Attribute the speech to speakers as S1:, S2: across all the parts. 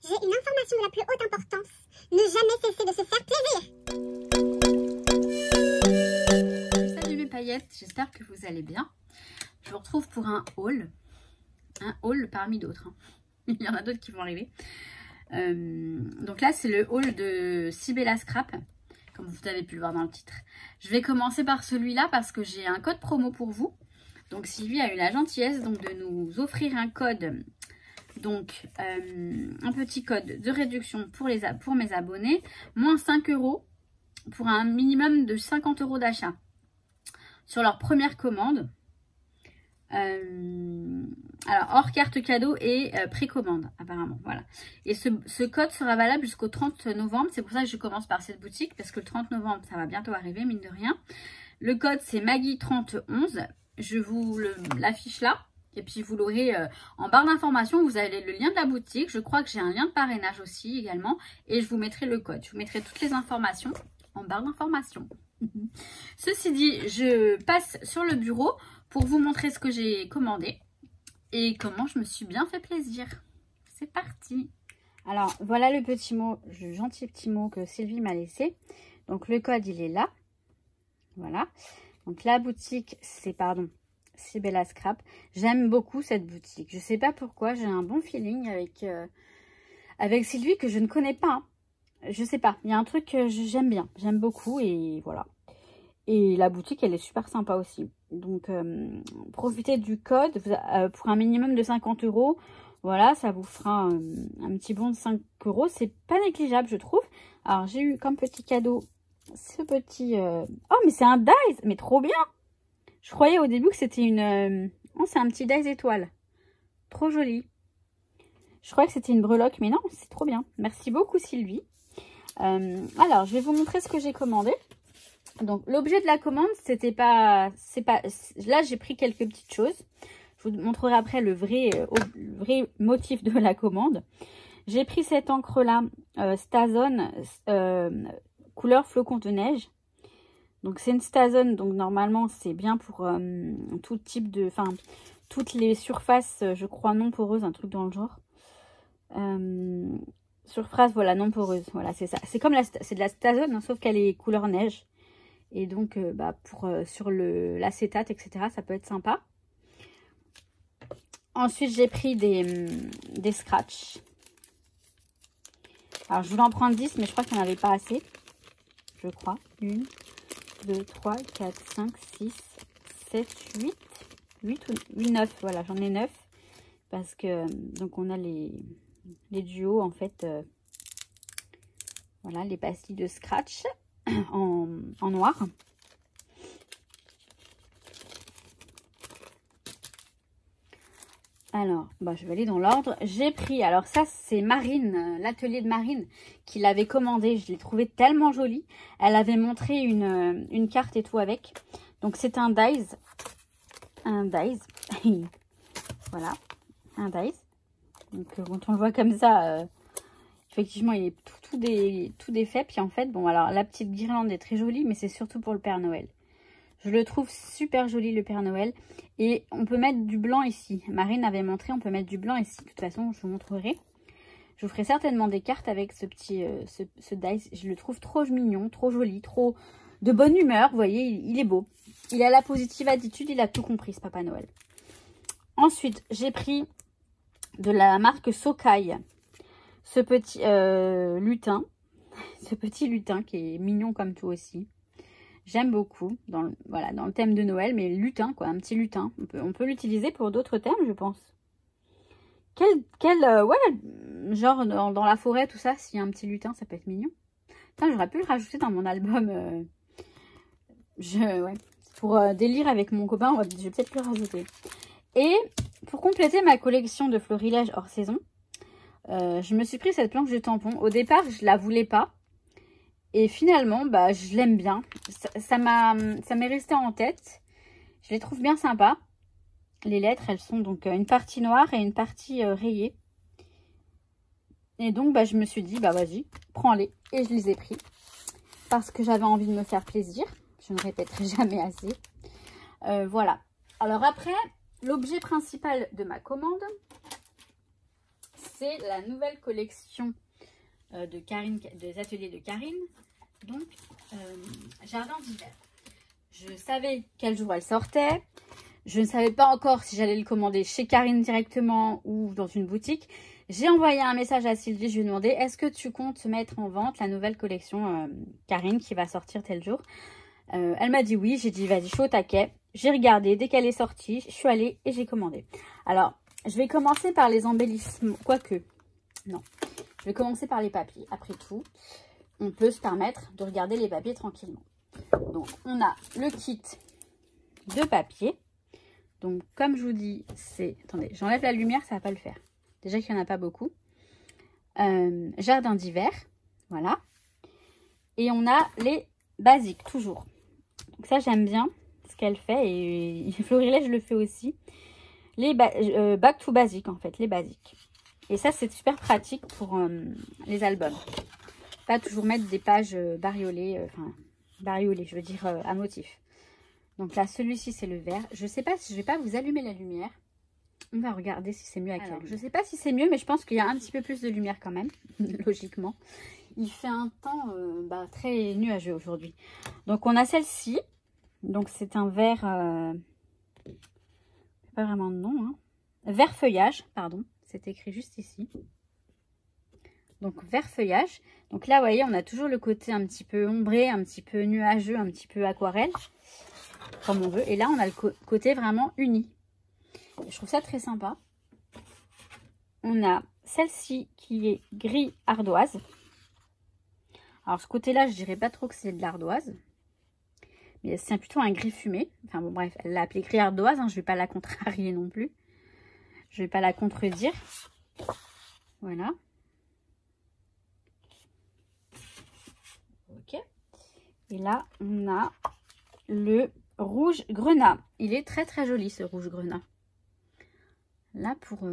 S1: J'ai une information de la plus haute importance. Ne jamais cesser de se faire plaisir.
S2: Salut mes paillettes, j'espère que vous allez bien. Je vous retrouve pour un haul. Un haul parmi d'autres. Il y en a d'autres qui vont arriver. Donc là, c'est le haul de Sibella Scrap, comme vous avez pu le voir dans le titre. Je vais commencer par celui-là parce que j'ai un code promo pour vous. Donc Sylvie a eu la gentillesse donc, de nous offrir un code, donc un petit code de réduction pour mes abonnés, moins 5 € pour un minimum de 50 € d'achat sur leur première commande. Alors hors carte cadeau et précommande apparemment, voilà. Et ce code sera valable jusqu'au 30 novembre. C'est pour ça que je commence par cette boutique, parce que le 30 novembre ça va bientôt arriver, mine de rien. Le code c'est Maggie3011. Je vous l'affiche là. Et puis vous l'aurez en barre d'information. Vous avez le lien de la boutique. Je crois que j'ai un lien de parrainage aussi également. Et je vous mettrai le code. Je vous mettrai toutes les informations en barre d'information. Ceci dit, je passe sur le bureau pour vous montrer ce que j'ai commandé et comment je me suis bien fait plaisir. C'est parti. Alors voilà le petit mot, le gentil petit mot que Sylvie m'a laissé. Donc le code il est là. Voilà. Donc la boutique c'est Sibella Scrap. J'aime beaucoup cette boutique. Je sais pas pourquoi, j'ai un bon feeling avec Sylvie que je ne connais pas. Hein. Je sais pas, il y a un truc que j'aime bien. J'aime beaucoup et voilà. Et la boutique elle est super sympa aussi. Donc profitez du code pour un minimum de 50 €. Voilà, ça vous fera un petit bon de 5 €. C'est pas négligeable je trouve. Alors j'ai eu comme petit cadeau ce petit... Oh mais c'est un dies, mais trop bien. Je croyais au début que c'était une... Oh c'est un petit dies étoile. Trop joli. Je croyais que c'était une breloque, mais non, c'est trop bien. Merci beaucoup Sylvie. Alors je vais vous montrer ce que j'ai commandé. Donc l'objet de la commande, là j'ai pris quelques petites choses. Je vous montrerai après le vrai motif de la commande. J'ai pris cette encre là, Stazone, couleur flocon de neige. Donc c'est une Stazone, donc normalement c'est bien pour tout type de, enfin toutes les surfaces, je crois non poreuses, un truc dans le genre. Surface voilà non poreuse, voilà c'est ça. C'est comme c'est de la Stazone, hein, sauf qu'elle est couleur neige. Et donc, sur l'acétate, etc., ça peut être sympa. Ensuite, j'ai pris des scratchs. Alors, je voulais en prendre 10, mais je crois qu'il n'y en avait pas assez. Je crois. 1, 2, 3, 4, 5, 6, 7, 8 ou 9. Voilà, j'en ai 9. Parce que, donc, on a les duos, en fait. Voilà, les pastilles de scratch. En noir. Alors, je vais aller dans l'ordre. J'ai pris, alors ça c'est Marine, l'atelier de Marine qui l'avait commandé. Je l'ai trouvé tellement jolie. Elle avait montré une carte et tout avec. Donc c'est un dies. Un dies. Voilà, un dies. Donc quand on le voit comme ça... effectivement, il est tout défait. Puis en fait, bon, alors la petite guirlande est très jolie, mais c'est surtout pour le Père Noël. Je le trouve super joli, le Père Noël. Et on peut mettre du blanc ici. Marine avait montré, on peut mettre du blanc ici. De toute façon, je vous montrerai. Je vous ferai certainement des cartes avec ce petit ce dice. Je le trouve trop mignon, trop joli, trop de bonne humeur. Vous voyez, il est beau. Il a la positive attitude, il a tout compris, ce Papa Noël. Ensuite, j'ai pris de la marque Sokai. Ce petit lutin, qui est mignon comme tout aussi. J'aime beaucoup dans le thème de Noël, mais lutin quoi, un petit lutin. On peut l'utiliser pour d'autres thèmes, je pense. Ouais, genre dans la forêt, tout ça, s'il y a un petit lutin, ça peut être mignon. J'aurais pu le rajouter dans mon album. Ouais, pour délire avec mon copain, je vais peut-être le rajouter. Et pour compléter ma collection de florilèges hors saison, je me suis pris cette planche de tampon. Au départ, je la voulais pas. Et finalement, je l'aime bien. Ça m'est resté en tête. Je les trouve bien sympas. Les lettres, elles sont donc une partie noire et une partie rayée. Et donc, je me suis dit, vas-y, prends-les. Et je les ai pris. Parce que j'avais envie de me faire plaisir. Je ne répéterai jamais assez. Voilà. Alors après, l'objet principal de ma commande, c'est la nouvelle collection de Karine, des ateliers de Karine. Donc, jardin d'hiver. Je savais quel jour elle sortait. Je ne savais pas encore si j'allais le commander chez Karine directement ou dans une boutique. J'ai envoyé un message à Sylvie. Je lui ai demandé, est-ce que tu comptes mettre en vente la nouvelle collection Karine qui va sortir tel jour? Elle m'a dit oui. J'ai dit, vas-y, je suis au taquet. J'ai regardé. Dès qu'elle est sortie, je suis allée et j'ai commandé. Alors, je vais commencer par les embellissements. Quoique, non. Je vais commencer par les papiers. Après tout, on peut se permettre de regarder les papiers tranquillement. Donc, on a le kit de papier. Donc, comme je vous dis, c'est... Attendez, j'enlève la lumière, ça va pas le faire. Déjà qu'il n'y en a pas beaucoup. Jardin d'hiver, voilà. Et on a les basiques, toujours. Donc ça, j'aime bien ce qu'elle fait. Et Florilège, je le fais aussi. Les back to basique, en fait, les basiques. Et ça, c'est super pratique pour les albums. Pas toujours mettre des pages bariolées, enfin, bariolées, je veux dire, à motif. Donc là, celui-ci, c'est le vert. Je ne sais pas si je vais pas vous allumer la lumière. On va regarder si c'est mieux avec elle. Je ne sais pas si c'est mieux, mais je pense qu'il y a un petit peu plus de lumière quand même, logiquement. Il fait un temps très nuageux aujourd'hui. Donc, on a celle-ci. Donc, c'est un vert... pas vraiment de nom. Hein. Vert feuillage, pardon. C'est écrit juste ici. Donc, vert feuillage. Donc là, vous voyez, on a toujours le côté un petit peu ombré, un petit peu nuageux, un petit peu aquarelle. Comme on veut. Et là, on a le côté vraiment uni. Je trouve ça très sympa. On a celle-ci qui est gris ardoise. Alors, ce côté-là, je dirais pas trop que c'est de l'ardoise. Mais c'est plutôt un gris fumé. Enfin bon, bref, elle l'a appelé gris ardoise. Hein, je vais pas la contrarier non plus. Je vais pas la contredire. Voilà. Ok. Et là, on a le rouge grenat. Il est très très joli ce rouge grenat. Là pour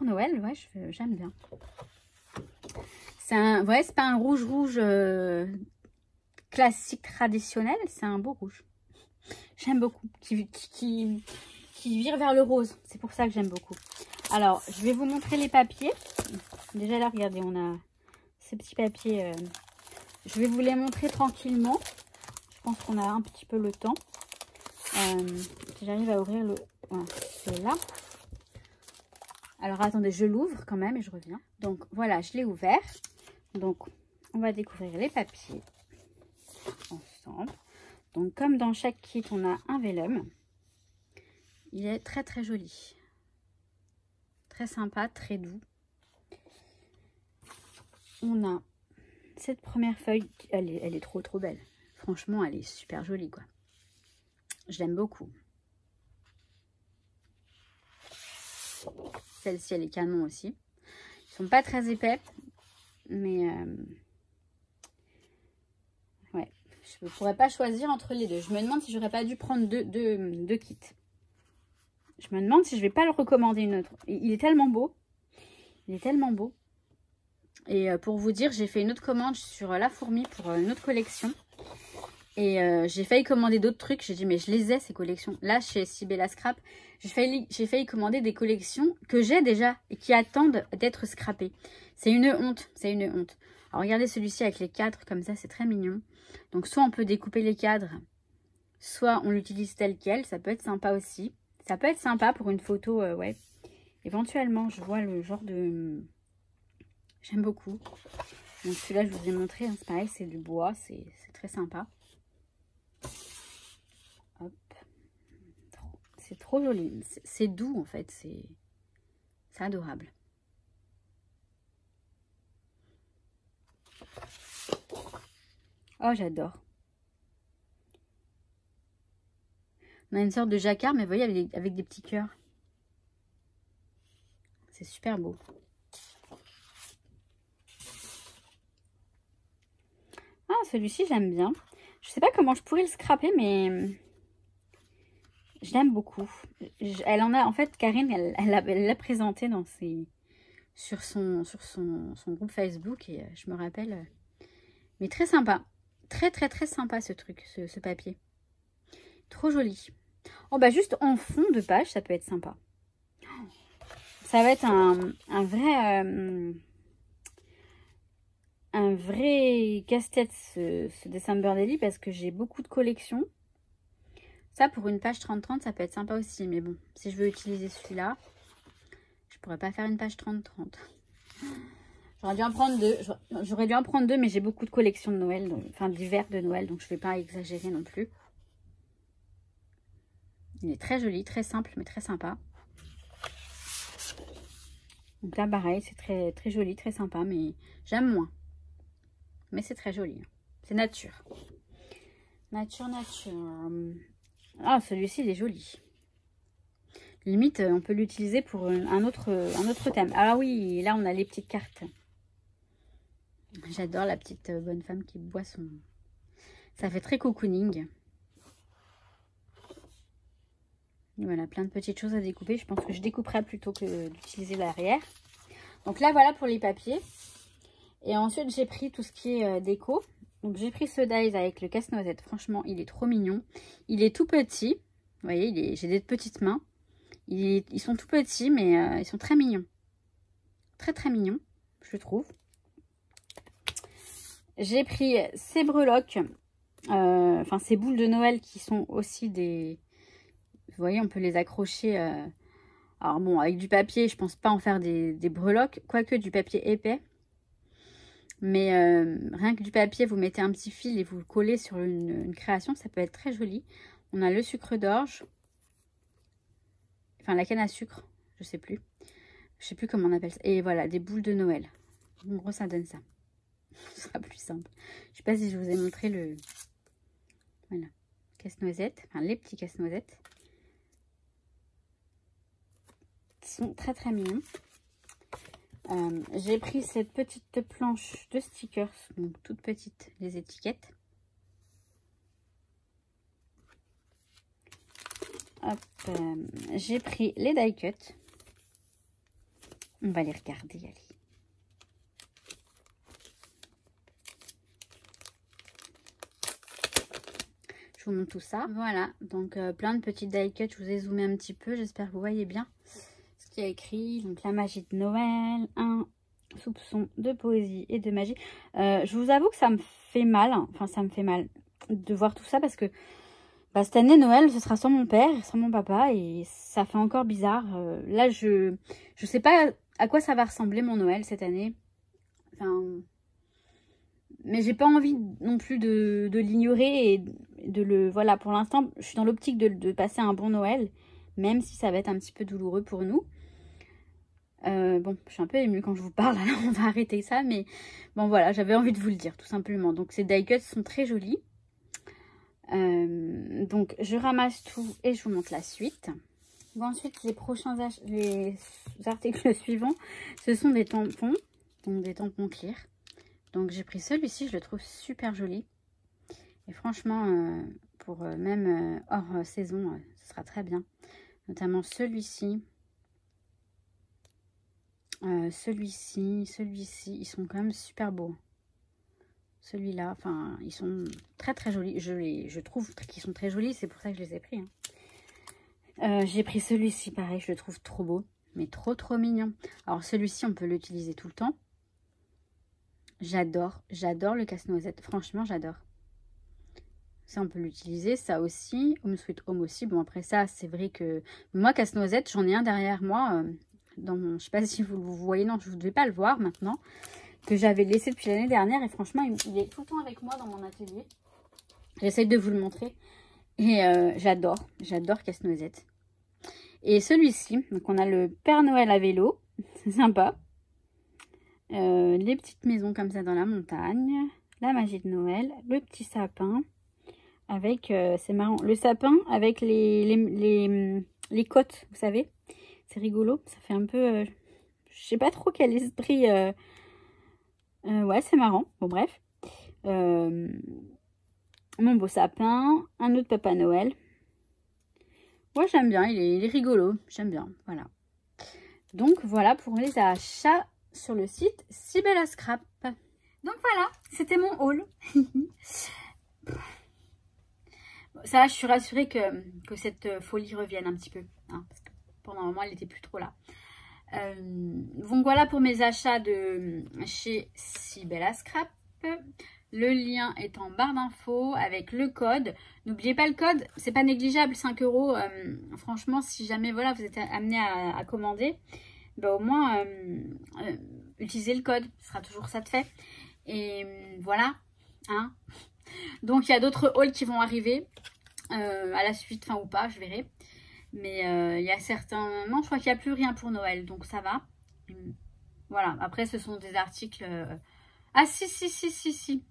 S2: Noël, ouais, j'aime bien. C'est c'est pas un rouge classique traditionnel, c'est un beau rouge. J'aime beaucoup. Qui vire vers le rose. C'est pour ça que j'aime beaucoup. Alors, je vais vous montrer les papiers. Déjà là, regardez, on a ces petits papiers. Je vais vous les montrer tranquillement. Je pense qu'on a un petit peu le temps. Si j'arrive à ouvrir le... Voilà, c'est là. Alors, attendez, je l'ouvre quand même et je reviens. Donc, voilà, je l'ai ouvert. Donc, on va découvrir les papiers ensemble. Donc, comme dans chaque kit, on a un vellum. Il est très, très joli. Très sympa, très doux. On a cette première feuille. Elle est trop, trop belle. Franchement, elle est super jolie, quoi. Je l'aime beaucoup. Celle-ci, elle est canon aussi. Ils sont pas très épais, mais ouais, je ne pourrais pas choisir entre les deux. Je me demande si j'aurais pas dû prendre deux kits. Je me demande si je vais pas le recommander une autre. Il est tellement beau. Il est tellement beau. Et pour vous dire, j'ai fait une autre commande sur La Fourmi pour une autre collection. Et j'ai failli commander d'autres trucs. J'ai dit, mais je les ai, ces collections. Là, chez Sibella Scrap, j'ai failli commander des collections que j'ai déjà et qui attendent d'être scrappées. C'est une honte. C'est une honte. Alors, regardez celui-ci avec les cadres comme ça. C'est très mignon. Donc, soit on peut découper les cadres, soit on l'utilise tel quel. Ça peut être sympa aussi. Ça peut être sympa pour une photo, ouais. Éventuellement, je vois le genre de... J'aime beaucoup. Donc, celui-là, je vous ai montré. Hein, c'est pareil, c'est du bois. C'est très sympa. Hop. C'est trop joli. C'est doux en fait. C'est adorable. Oh, j'adore. On a une sorte de jacquard, mais vous voyez, avec des petits cœurs. C'est super beau. Ah, celui-ci, j'aime bien. Je sais pas comment je pourrais le scraper, mais je l'aime beaucoup. Elle en a, en fait, Karine, elle l'a présenté dans sur son groupe Facebook et je me rappelle. Mais très sympa. Très, très, très sympa ce truc, ce papier. Trop joli. Oh, bah juste en fond de page, ça peut être sympa. Ça va être un vrai casse-tête ce December Daily parce que j'ai beaucoup de collections. Ça, pour une page 30-30, ça peut être sympa aussi. Mais bon, si je veux utiliser celui-là, je pourrais pas faire une page 30-30. J'aurais dû en prendre deux. J'aurais dû en prendre deux, mais j'ai beaucoup de collections de Noël, donc, enfin d'hiver de Noël, donc je ne vais pas exagérer non plus. Il est très joli, très simple, mais très sympa. Donc là, pareil, c'est très, très joli, très sympa, mais j'aime moins. Mais c'est très joli. C'est nature. Nature. Ah, celui-ci, il est joli. Limite, on peut l'utiliser pour un autre thème. Ah oui, là, on a les petites cartes. J'adore la petite bonne femme qui boit son... Ça fait très cocooning. Voilà, plein de petites choses à découper. Je pense que je découperai plutôt que d'utiliser l'arrière. Donc là, voilà pour les papiers. Et ensuite, j'ai pris tout ce qui est déco. Donc, j'ai pris ce dies avec le casse-noisette. Franchement, il est trop mignon. Il est tout petit. Vous voyez, j'ai des petites mains. Ils sont tout petits, mais ils sont très mignons. Très, très mignons, je trouve. J'ai pris ces breloques. Enfin, ces boules de Noël qui sont aussi des... Vous voyez, on peut les accrocher... Alors bon, avec du papier, je pense pas en faire des breloques. Quoique du papier épais. Mais rien que du papier, vous mettez un petit fil et vous le collez sur une création. Ça peut être très joli. On a le sucre d'orge. Enfin, la canne à sucre. Je sais plus. Je sais plus comment on appelle ça. Et voilà, des boules de Noël. En gros, ça donne ça. Ce sera plus simple. Je sais pas si je vous ai montré le... Voilà. Casse-noisette. Enfin, les petits casse-noisettes. Qui sont très très mignons. J'ai pris cette petite planche de stickers, donc toute petite, les étiquettes. J'ai pris les die cut. On va les regarder, allez. Je vous montre tout ça. Voilà, donc plein de petits die cut. Je vous ai zoomé un petit peu, j'espère que vous voyez bien. Qui a écrit donc la magie de Noël, un soupçon de poésie et de magie. Je vous avoue que ça me fait mal, enfin ça me fait mal de voir tout ça parce que bah, cette année Noël ce sera sans mon père, sans mon papa et ça fait encore bizarre. Là je sais pas à quoi ça va ressembler mon Noël cette année. Enfin, mais j'ai pas envie non plus de l'ignorer et de le... Voilà, pour l'instant je suis dans l'optique de passer un bon Noël, même si ça va être un petit peu douloureux pour nous. Bon, je suis un peu émue quand je vous parle, alors on va arrêter ça, mais bon voilà, j'avais envie de vous le dire tout simplement. Donc ces die cuts sont très jolis. Donc je ramasse tout et je vous montre la suite. Bon, ensuite les articles suivants, ce sont des tampons, donc des tampons clear. Donc j'ai pris celui-ci, je le trouve super joli. Et franchement, pour même hors saison, ce sera très bien. Notamment celui-ci. Celui-ci, ils sont quand même super beaux. Celui-là, enfin, ils sont très très jolis. Je trouve qu'ils sont très jolis, c'est pour ça que je les ai pris. Hein. J'ai pris celui-ci, pareil, je le trouve trop beau, mais trop trop mignon. Alors celui-ci, on peut l'utiliser tout le temps. J'adore le casse-noisette. Franchement, j'adore. Ça, on peut l'utiliser. Ça aussi, Home Sweet Home aussi. Bon, après ça, c'est vrai que moi, casse-noisette, j'en ai un derrière moi. Dans mon, je sais pas si vous le voyez, non, je ne devais pas le voir maintenant, que j'avais laissé depuis l'année dernière et franchement il est tout le temps avec moi dans mon atelier. J'essaye de vous le montrer et j'adore casse-noisette. Et celui-ci, donc on a le Père Noël à vélo, c'est sympa. Les petites maisons comme ça dans la montagne, la magie de Noël, le petit sapin avec, c'est marrant, le sapin avec les côtes, vous savez. C'est rigolo, ça fait un peu... je sais pas trop quel esprit... ouais, c'est marrant. Bon, bref. Mon beau sapin. Un autre Papa Noël. Moi, j'aime bien. Il est rigolo. J'aime bien. Voilà. Donc, voilà pour les achats sur le site Sibella Scrap. Donc, voilà. C'était mon haul. Ça, je suis rassurée que cette folie revienne un petit peu. Hein, parce que pendant un moment, elle n'était plus trop là. Donc voilà pour mes achats de chez Sibella Scrap. Le lien est en barre d'infos avec le code. N'oubliez pas le code, c'est pas négligeable, 5 €. Franchement, si jamais voilà, vous êtes amené à commander, bah, au moins utilisez le code, ce sera toujours ça de fait. Et voilà. Hein. Donc il y a d'autres hauls qui vont arriver à la suite, enfin ou pas, je verrai. Mais il y a certains... Non, je crois qu'il n'y a plus rien pour Noël, donc ça va. Voilà, après ce sont des articles... Ah si.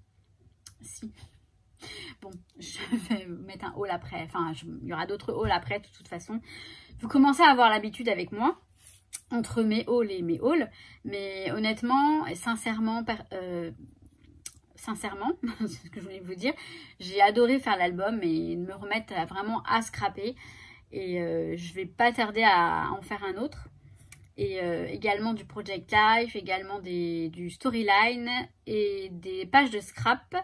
S2: Bon, je vais mettre un haul après. Enfin, il y aura d'autres hauls après, de toute façon. Vous commencez à avoir l'habitude avec moi, entre mes hauls et mes hauls. Mais honnêtement et sincèrement, c'est ce que je voulais vous dire, j'ai adoré faire l'album et me remettre vraiment à scraper. Et je vais pas tarder à en faire un autre. Et également du Project Life, également du Storyline et des pages de scrap.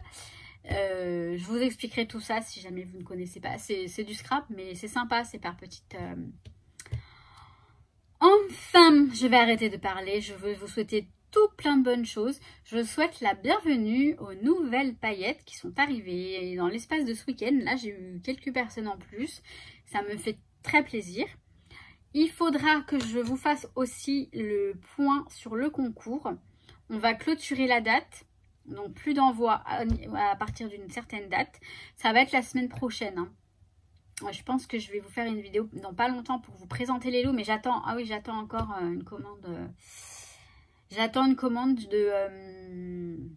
S2: Je vous expliquerai tout ça si jamais vous ne connaissez pas. C'est du scrap, mais c'est sympa, c'est par petites... Enfin, je vais arrêter de parler. Je veux vous souhaiter tout plein de bonnes choses. Je souhaite la bienvenue aux nouvelles paillettes qui sont arrivées dans l'espace de ce week-end. Là, j'ai eu quelques personnes en plus. Ça me fait très plaisir. Il faudra que je vous fasse aussi le point sur le concours. On va clôturer la date. Donc, plus d'envoi à partir d'une certaine date. Ça va être la semaine prochaine. Hein. Je pense que je vais vous faire une vidéo dans pas longtemps pour vous présenter les lots. Mais j'attends... Ah oui, j'attends encore une commande... J'attends une commande de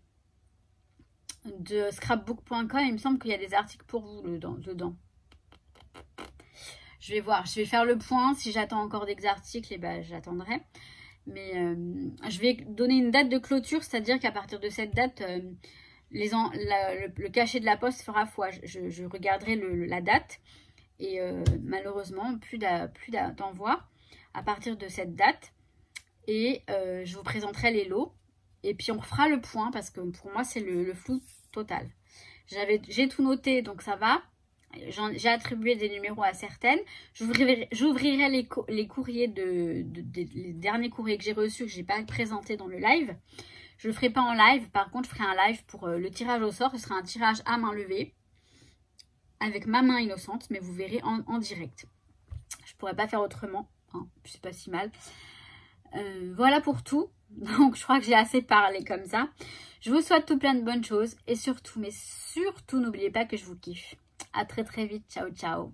S2: scrapbook.com. Il me semble qu'il y a des articles pour vous dedans. Je vais voir. Je vais faire le point. Si j'attends encore des articles, eh ben, j'attendrai. Mais je vais donner une date de clôture. C'est-à-dire qu'à partir de cette date, le cachet de la poste fera foi. Je regarderai la date. Et malheureusement, plus d'envoi à partir de cette date. Et je vous présenterai les lots. Et puis on fera le point parce que pour moi c'est le flou total. J'ai tout noté donc ça va. J'ai attribué des numéros à certaines. J'ouvrirai les courriers les derniers courriers que j'ai reçus que je n'ai pas présentés dans le live. Je ne le ferai pas en live. Par contre je ferai un live pour le tirage au sort. Ce sera un tirage à main levée. Avec ma main innocente. Mais vous verrez en direct. Je ne pourrais pas faire autrement. Hein, c'est pas si mal. Voilà pour tout. Donc je crois que j'ai assez parlé comme ça. Je vous souhaite tout plein de bonnes choses. Et surtout, mais surtout, n'oubliez pas que je vous kiffe. À très très vite. Ciao, ciao.